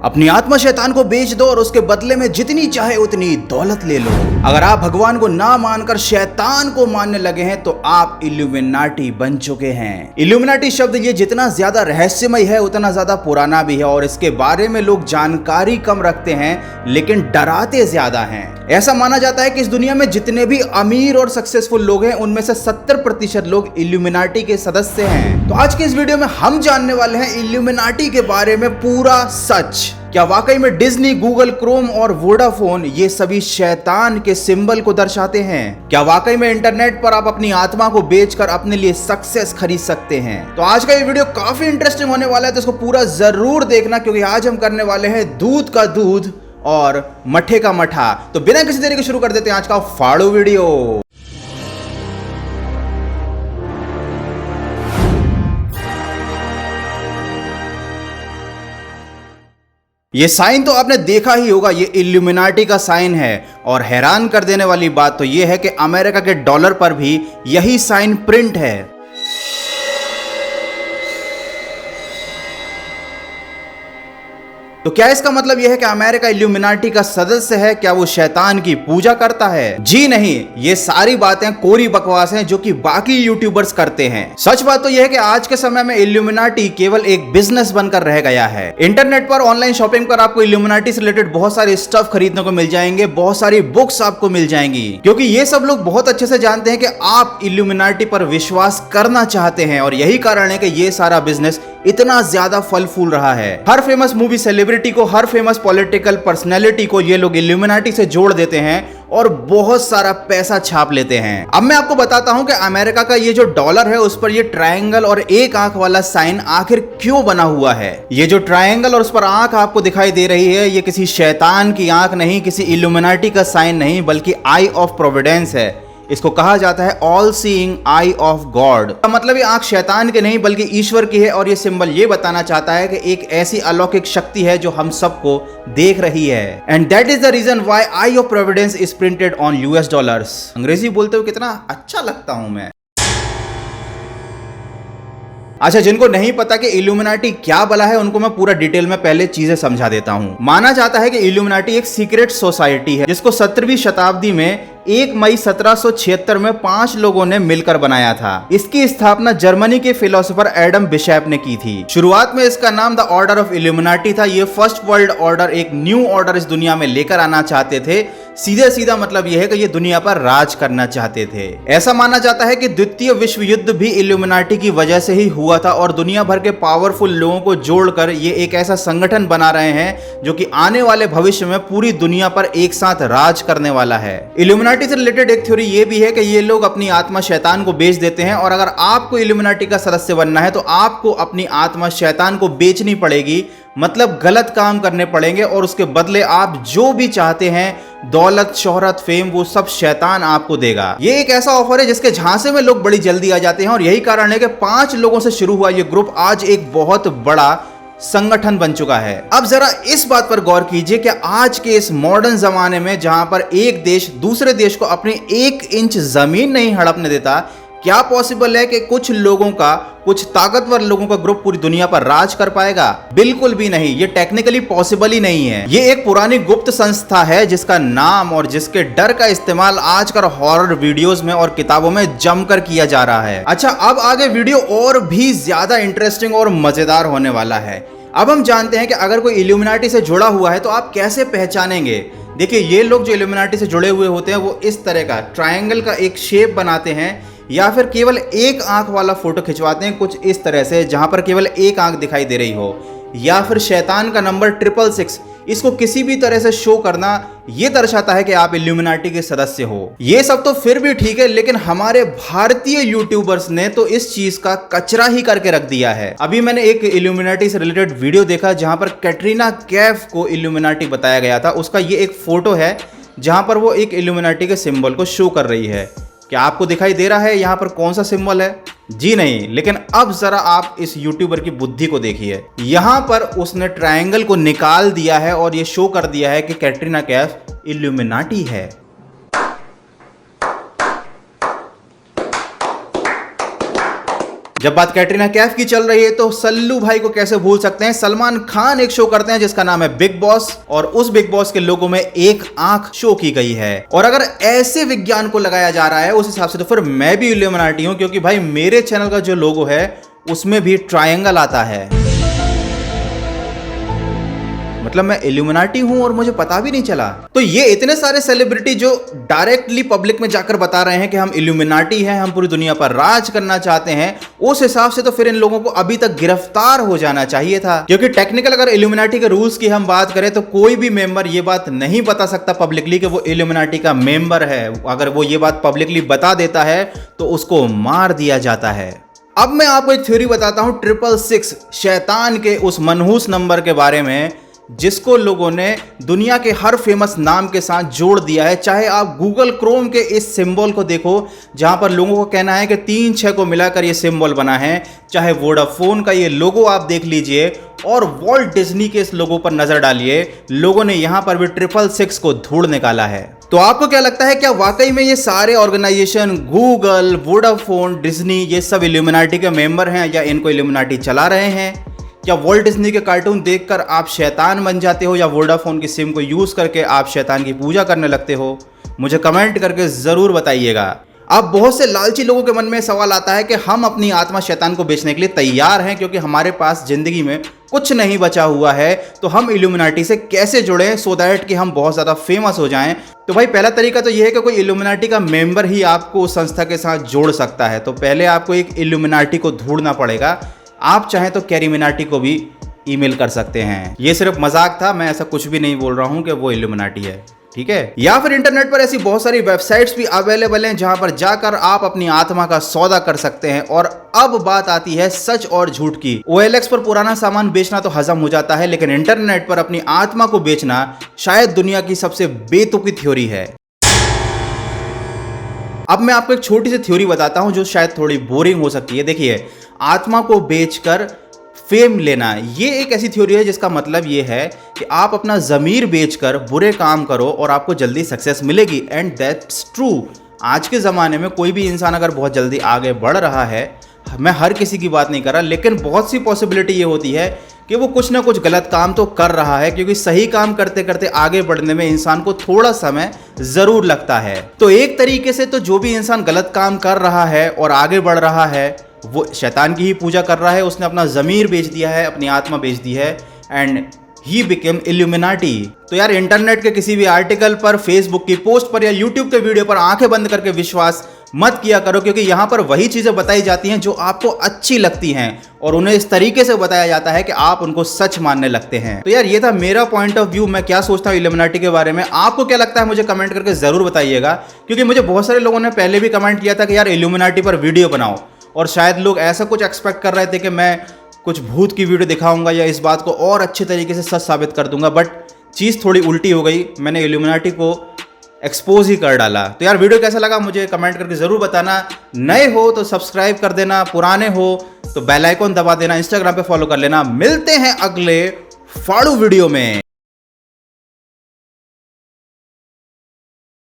अपनी आत्मा शैतान को बेच दो और उसके बदले में जितनी चाहे उतनी दौलत ले लो। अगर आप भगवान को ना मानकर शैतान को मानने लगे हैं तो आप इल्यूमिनाटी बन चुके हैं। इल्यूमिनाटी शब्द ये जितना ज्यादा रहस्यमय है उतना ज्यादा पुराना भी है और इसके बारे में लोग जानकारी कम रखते हैं लेकिन डराते ज्यादा हैं। ऐसा माना जाता है कि इस दुनिया में जितने भी अमीर और सक्सेसफुल लोग हैं उनमें से 70% लोग इल्यूमिनाटी के सदस्य हैं। तो आज के इस वीडियो में हम जानने वाले हैं इल्यूमिनाटी के बारे में पूरा सच। क्या वाकई में डिज्नी, गूगल, क्रोम और वोडाफोन ये सभी शैतान के सिंबल को दर्शाते हैं? क्या वाकई में इंटरनेट पर आप अपनी आत्मा को बेचकर अपने लिए सक्सेस खरीद सकते हैं? तो आज का ये वीडियो काफी इंटरेस्टिंग होने वाला है, तो इसको पूरा जरूर देखना क्योंकि आज हम करने वाले हैं दूध का दूध और मठे का मठा। तो बिना किसी देरी के शुरू कर देते हैं आज का फाड़ो वीडियो। ये साइन तो आपने देखा ही होगा, ये इल्यूमिनाटी का साइन है और हैरान कर देने वाली बात तो ये है कि अमेरिका के डॉलर पर भी यही साइन प्रिंट है। तो क्या इसका मतलब यह है कि अमेरिका इल्यूमिनाटी का सदस्य है? क्या वो शैतान की पूजा करता है? जी नहीं, ये सारी बातें कोरी बकवास हैं जो कि बाकी यूट्यूबर्स करते हैं। सच बात तो यह है कि आज के समय में इल्यूमिनाटी केवल एक बिजनेस बनकर रह गया है। इंटरनेट पर ऑनलाइन शॉपिंग पर आपको इल्यूमिनाटी से रिलेटेड बहुत सारे स्टफ खरीदने को मिल जाएंगे, बहुत सारी बुक्स आपको मिल जाएंगी, क्योंकि ये सब लोग बहुत अच्छे से जानते हैं कि आप इल्यूमिनाटी पर विश्वास करना चाहते हैं और यही कारण है कि ये सारा बिजनेस इतना ज्यादा फल फूल रहा है। हर फेमस मूवी सेलिब्रिटी को, हर फेमस पॉलिटिकल पर्सनैलिटी को ये लोग इल्यूमिनाटी से जोड़ देते हैं और बहुत सारा पैसा छाप लेते हैं। अब मैं आपको बताता हूं कि अमेरिका का ये जो डॉलर है उस पर ये ट्रायंगल और एक आंख वाला साइन आखिर क्यों बना हुआ है। ये जो ट्रायंगल और उस पर आंख आपको दिखाई दे रही है, ये किसी शैतान की आंख नहीं, किसी इल्यूमिनाटी का साइन नहीं, बल्कि आई ऑफ प्रोविडेंस है। इसको कहा जाता है all seeing I of God. मतलब ये आंख शैतान की नहीं बल्कि ईश्वर की है और ये सिंबल ये बताना चाहता है कि एक ऐसी अलौकिक शक्ति है जो हम सबको देख रही है। And that is the reason why eye of providence is printed on US dollars. अंग्रेजी बोलते हुए कितना अच्छा लगता हूं मैं। अच्छा, जिनको नहीं पता कि इल्यूमिनाटी क्या बला है उनको मैं पूरा डिटेल में पहले चीजें समझा देता हूं। माना जाता है कि इल्यूमिनाटी एक सीक्रेट सोसाइटी है जिसको 17वीं शताब्दी में 1 मई 1776 में 5 लोगों ने मिलकर बनाया था। इसकी स्थापना जर्मनी के फिलोसोफर एडम बिशप ने की थी। शुरुआत में इसका नाम द ऑर्डर ऑफ इल्यूमिनाटी था। ये फर्स्ट वर्ल्ड ऑर्डर, एक न्यू ऑर्डर इस दुनिया में लेकर आना चाहते थे। सीधे सीधा मतलब यह है कि ये दुनिया पर राज करना चाहते थे। ऐसा माना जाता है कि द्वितीय विश्व युद्ध भी इल्यूमिनाटी की वजह से ही हुआ था और दुनिया भर के पावरफुल लोगों को जोड़कर ये एक ऐसा संगठन बना रहे हैं जो कि आने वाले भविष्य में पूरी दुनिया पर एक साथ राज करने वाला है। इल्यूमिनाटी से रिलेटेड एक थ्योरी ये भी है कि ये लोग अपनी आत्मा शैतान को बेच देते हैं और अगर आपको इल्यूमिनाटी का सदस्य बनना है तो आपको अपनी आत्मा शैतान को बेचनी पड़ेगी, मतलब गलत काम करने पड़ेंगे और उसके बदले आप जो भी चाहते हैं, दौलत, शोहरत, फेम, वो सब शैतान आपको देगा। ये एक ऐसा ऑफर है जिसके झांसे में लोग बड़ी जल्दी आ जाते हैं और यही कारण है कि 5 लोगों से शुरू हुआ ये ग्रुप आज एक बहुत बड़ा संगठन बन चुका है। अब जरा इस बात पर गौर कीजिए कि आज के इस मॉडर्न जमाने में जहां पर एक देश दूसरे देश को अपनी 1 इंच जमीन नहीं हड़पने देता, क्या पॉसिबल है कि कुछ लोगों का, कुछ ताकतवर लोगों का ग्रुप पूरी दुनिया पर राज कर पाएगा? बिल्कुल भी नहीं, ये टेक्निकली पॉसिबल ही नहीं है। ये एक पुरानी गुप्त संस्था है जिसका नाम और जिसके डर का इस्तेमाल आजकल हॉरर वीडियोस में और किताबों में जमकर किया जा रहा है। अच्छा, अब आगे वीडियो और भी ज्यादा इंटरेस्टिंग और मजेदार होने वाला है। अब हम जानते हैं कि अगर कोई इल्यूमिनाटी से जुड़ा हुआ है तो आप कैसे पहचानेंगे। देखिए, ये लोग जो इल्यूमिनाटी से जुड़े हुए होते हैं वो इस तरह का ट्रायंगल का एक शेप बनाते हैं या फिर केवल एक आंख वाला फोटो खिंचवाते हैं कुछ इस तरह से जहां पर केवल एक आंख दिखाई दे रही हो, या फिर शैतान का नंबर 666 इसको किसी भी तरह से शो करना, ये दर्शाता है कि आप इल्यूमिनाटी के सदस्य हो। ये सब तो फिर भी ठीक है, लेकिन हमारे भारतीय यूट्यूबर्स ने तो इस चीज का कचरा ही करके रख दिया है। अभी मैंने एक इल्यूमिनाटी से रिलेटेड वीडियो देखा जहां पर कैटरीना कैफ को इल्यूमिनाटी बताया गया था। उसका ये एक फोटो है जहां पर वो एक इल्यूमिनाटी के सिंबल को शो कर रही है। क्या आपको दिखाई दे रहा है यहाँ पर कौन सा सिंबल है? जी नहीं, लेकिन अब जरा आप इस यूट्यूबर की बुद्धि को देखिए। यहाँ पर उसने ट्रायंगल को निकाल दिया है और ये शो कर दिया है कि कैटरीना कैफ इल्यूमिनाटी है। जब बात कैटरीना कैफ की चल रही है तो सल्लू भाई को कैसे भूल सकते हैं। सलमान खान एक शो करते हैं जिसका नाम है बिग बॉस, और उस बिग बॉस के लोगों में एक आंख शो की गई है। और अगर ऐसे विज्ञान को लगाया जा रहा है उस हिसाब से तो फिर मैं भी इल्यूमिनाटी हूं, क्योंकि भाई मेरे चैनल का जो लोगो है उसमें भी ट्रायंगल आता है। मतलब मैं इल्यूमिनाटी हूं और मुझे पता भी नहीं चला। तो ये इतने सारे सेलिब्रिटी जो डायरेक्टली पब्लिक में जाकर बता रहे हैं कि हम इल्यूमिनाटी हैं, हम पूरी दुनिया पर राज करना चाहते हैं, उस हिसाब से तो फिर इन लोगों को अभी तक गिरफ्तार हो जाना चाहिए था। क्योंकि टेक्निकल अगर इल्यूमिनाटी के रूल्स की हम बात करें तो कोई भी मेंबर ये बात नहीं बता सकता पब्लिकली कि वो इल्यूमिनाटी का मेंबर है। अगर वो ये बात पब्लिकली बता देता है तो उसको मार दिया जाता है। अब मैं आपको एक थ्योरी बताता हूं 666 शैतान के उस मनहूस नंबर के बारे में, जिसको लोगों ने दुनिया के हर फेमस नाम के साथ जोड़ दिया है। चाहे आप गूगल क्रोम के इस सिंबल को देखो जहां पर लोगों को कहना है कि 3-6 को मिलाकर ये सिंबल बना है, चाहे वोडाफोन का ये लोगो आप देख लीजिए और वॉल्ट डिज्नी के इस लोगो पर नजर डालिए, लोगों ने यहां पर भी 666 को धूड़ निकाला है। तो आपको क्या लगता है, क्या वाकई में ये सारे ऑर्गेनाइजेशन गूगल, वोडाफोन, डिज्नी ये सब इल्यूमिनाटी के मेंबर हैं या इनको इल्यूमिनाटी चला रहे हैं? क्या वॉल्ट डिज्नी के कार्टून देखकर आप शैतान बन जाते हो या वोडाफोन की सिम को यूज करके आप शैतान की पूजा करने लगते हो? मुझे कमेंट करके जरूर बताइएगा। अब बहुत से लालची लोगों के मन में सवाल आता है कि हम अपनी आत्मा शैतान को बेचने के लिए तैयार हैं क्योंकि हमारे पास जिंदगी में कुछ नहीं बचा हुआ है, तो हम इल्यूमिनाटी से कैसे जुड़ें सो दैट कि हम बहुत ज्यादा फेमस हो जाएं। तो भाई पहला तरीका तो यह है कि कोई इल्यूमिनाटी का मेंबर ही आपको उस संस्था के साथ जोड़ सकता है। तो पहले आपको एक इल्यूमिनाटी को ढूंढना पड़ेगा। आप चाहें तो कैरीमिनाटी को भी ईमेल कर सकते हैं। ये सिर्फ मजाक था, मैं ऐसा कुछ भी नहीं बोल रहा हूं कि वो इल्यूमिनाटी है, ठीक है। या फिर इंटरनेट पर ऐसी बहुत सारी वेबसाइट्स भी अवेलेबल हैं जहां पर जाकर आप अपनी आत्मा का सौदा कर सकते हैं। और अब बात आती है सच और झूठ की। OLX पर पुराना सामान बेचना तो हजम हो जाता है, लेकिन इंटरनेट पर अपनी आत्मा को बेचना शायद दुनिया की सबसे बेतुकी थ्योरी है। अब मैं आपको एक छोटी सी थ्योरी बताता हूं जो शायद थोड़ी बोरिंग हो सकती है। देखिए, आत्मा को बेचकर फेम लेना, ये एक ऐसी थ्योरी है जिसका मतलब ये है कि आप अपना ज़मीर बेचकर बुरे काम करो और आपको जल्दी सक्सेस मिलेगी। And that's true. आज के ज़माने में कोई भी इंसान अगर बहुत जल्दी आगे बढ़ रहा है, मैं हर किसी की बात नहीं कर रहा, लेकिन बहुत सी पॉसिबिलिटी ये होती है कि वो कुछ ना कुछ गलत काम तो कर रहा है, क्योंकि सही काम करते करते आगे बढ़ने में इंसान को थोड़ा समय जरूर लगता है। तो एक तरीके से तो जो भी इंसान गलत काम कर रहा है और आगे बढ़ रहा है वो शैतान की ही पूजा कर रहा है। उसने अपना ज़मीर बेच दिया है, अपनी आत्मा बेच दी है, एंड ही बिकेम इल्यूमिनाटी। तो यार इंटरनेट के किसी भी आर्टिकल पर, फेसबुक की पोस्ट पर या यूट्यूब के वीडियो पर आंखें बंद करके विश्वास मत किया करो, क्योंकि यहां पर वही चीजें बताई जाती हैं जो आपको अच्छी लगती हैं और उन्हें इस तरीके से बताया जाता है कि आप उनको सच मानने लगते हैं। तो यार ये था मेरा पॉइंट ऑफ व्यू, मैं क्या सोचता हूं इल्यूमिनाटी के बारे में। आपको क्या लगता है मुझे कमेंट करके जरूर बताइएगा, क्योंकि मुझे बहुत सारे लोगों ने पहले भी कमेंट किया था कि यार इल्यूमिनाटी पर वीडियो बनाओ, और शायद लोग ऐसा कुछ एक्सपेक्ट कर रहे थे कि मैं कुछ भूत की वीडियो दिखाऊंगा या इस बात को और अच्छे तरीके से सच साबित कर दूंगा। बट चीज़ थोड़ी उल्टी हो गई, मैंने इल्यूमिनाटी को एक्सपोज ही कर डाला। तो यार वीडियो कैसा लगा मुझे कमेंट करके ज़रूर बताना। नए हो तो सब्सक्राइब कर देना, पुराने हो तो बेल आइकॉन दबा देना, इंस्टाग्राम पे फॉलो कर लेना। मिलते हैं अगले फाड़ू वीडियो में।